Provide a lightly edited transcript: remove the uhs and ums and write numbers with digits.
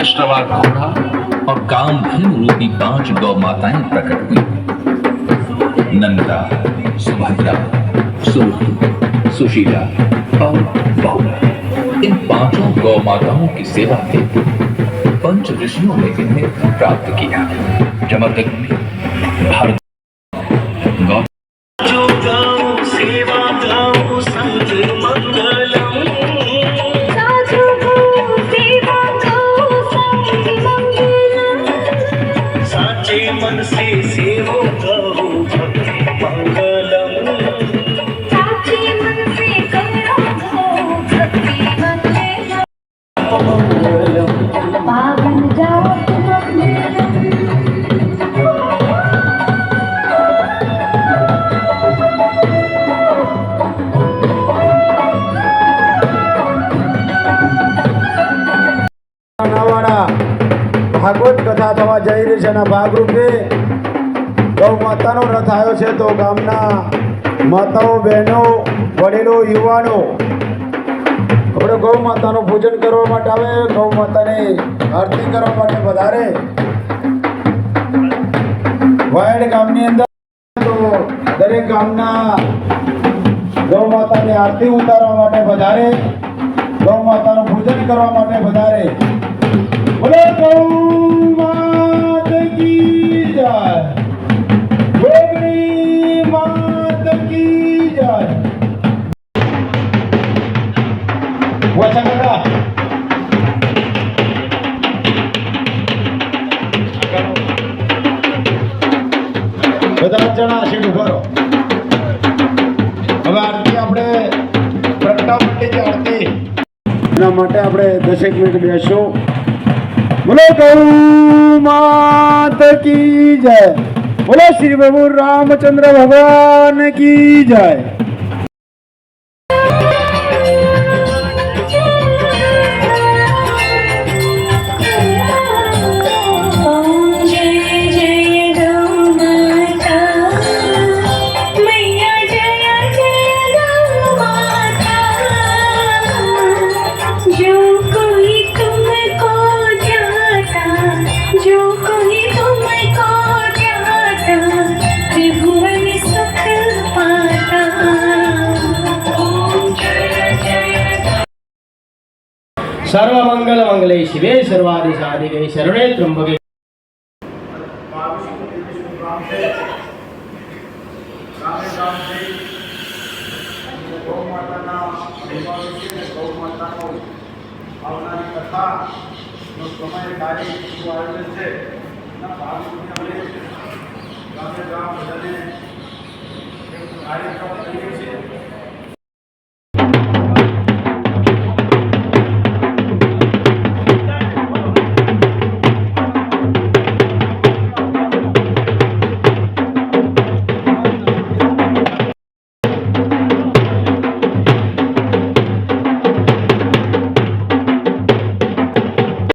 वैष्णवा घोड़ा और कामधेनु रूपी 5 गौ माताएं प्रकट हुई। नंदा, सुभद्रा, सुरुचि, सुशीला और बहुला, इन 5 गौ माताओं की सेवा के पंच ऋषियों ने इन्हें प्राप्त किया। जमदग्नि में भारत गौ मन से सेवो करो भक्ति मंगलम, साचे मन से करो भक्ति मंगलम, पावन जात मंगलम। ભાગવત કથા થવા જઈ રહી છે એના ભાગરૂપે ગૌ માતાનો રથ આવ્યો છે તો ગામના માતાઓ બહેનો વડીલો યુવાનો આપણે ગૌ માતાનું પૂજન કરવા માટે આવે, ગૌ માતાની આરતી કરવા માટે વધારે વાયડ ગામની અંદર તો દરેક ગામના ગૌ માતાની આરતી ઉતારવા માટે વધારે, ગૌ માતાનું પૂજન કરવા માટે વધારે। बोलो गौ मात की जय, गोगरी मात की जय। वचन करा બધા જણા સીટ ઉભા રહો। હવે આરતી આપણે પ્રગટાવવાની છે આરતી, એના માટે આપણે 10 મિનિટ બેસશું। बोलो गौ मात की जय, बोलो श्री प्रभु रामचंद्र भगवान की जय। सर्वमंगल मंगले शिवे सर्वादि साधिके शरणे त्र्यंबके। કાર્યક્રમ